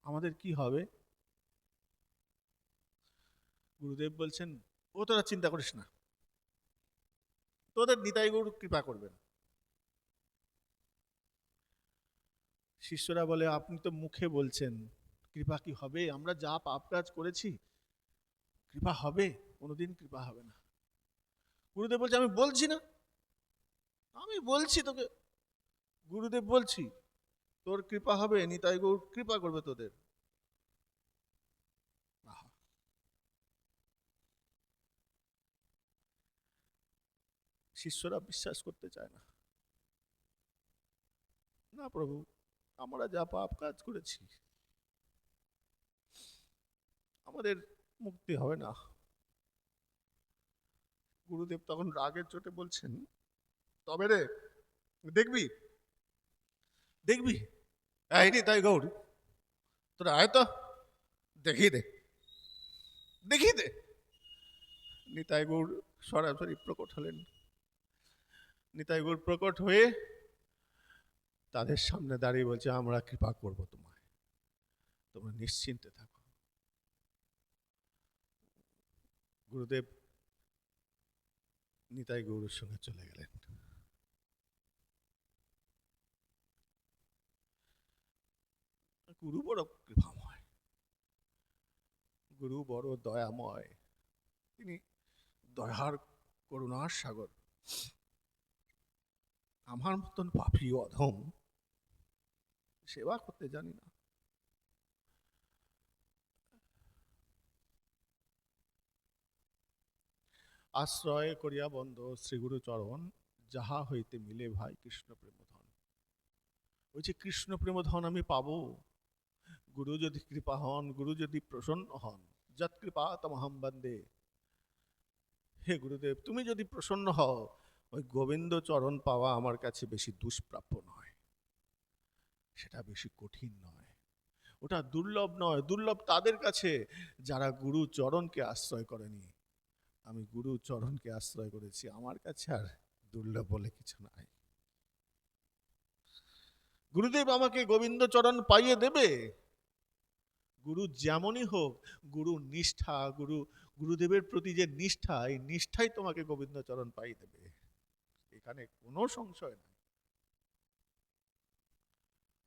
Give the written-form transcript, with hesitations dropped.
আমাদের কি হবে? গুরুদেব বলছেন, ও তোরা চিন্তা করিস না, তোদের নিতাই গৌর কৃপা করবেন। শিষ্যরা বলে, আপনি তো মুখে বলছেন, কৃপা কি হবে? আমরা যা পাপ কাজ করেছি, কৃপা হবে? কোনোদিন কৃপা হবে না। গুরুদেব বলছে, আমি বলছি না, আমি বলছি তোকে, গুরুদেব বলছি তোর কৃপা হবে, নিতাই গৌর কৃপা করবে তোদের। আহা, শিষ্যরা বিশ্বাস করতে চায় না। না প্রভু, আমরা যা পাপ কাজ করেছি, আমাদের মুক্তি হবে না। গুরুদেব তখন রাগের চোটে বলছেন, তবে রে, দেখবি দেখবি, এই নিতাই গৌর, তোরা আয় তো, দেখিয়ে দে, দেখিয়ে দে। নিতাই গৌর সরাসরি প্রকট হলেন। নিতাই গৌর প্রকট হয়ে তাদের সামনে দাঁড়িয়ে বলছে, আমরা কৃপা করব তোমায়, তোমরা নিশ্চিন্তে থাকো। গুরুদেব নিতাই গৌরের সঙ্গে চলে গেলেন। গুরু বড় কৃপাময়, গুরু বড় দয়াময়, তিনি দয়ার করুণার সাগর। আমার মতন পাপী অধম, সেবা করতে জানি না, আশ্রয় করিয়া বন্ধ শ্রীগুরু চরণ, যাহা হইতে মিলে ভাই কৃষ্ণ প্রেমধন। ওই যে কৃষ্ণ প্রেমধন আমি পাবো, গুরু যদি কৃপা হন, গুরু যদি প্রসন্ন হন, যৎ কৃপা তমহম বন্দে। হে গুরুদেব, তুমি যদি প্রসন্ন হও, ওই গোবিন্দ চরণ পাওয়া আমার কাছে বেশি দুষ্প্রাপ্য নয়, সেটা বেশি কঠিন নয়, ওটা দুর্লভ নয়। দুর্লভ তাদের কাছে যারা গুরু চরণকে আশ্রয় করেনি। আমি গুরু চরণকে আশ্রয় করেছি, আমার কাছে আর দুর্লভ বলে কিছু নাই। গুরুদেব আমাকে গোবিন্দ চরণ পাইয়ে দেবে। গুরু যেমনই হোক, গুরু নিষ্ঠা, গুরুদেবের প্রতি যে নিষ্ঠা, এই নিষ্ঠাই তোমাকে গোবিন্দ চরণ পাইয়ে দেবে, এখানে কোনো সংশয় নেই।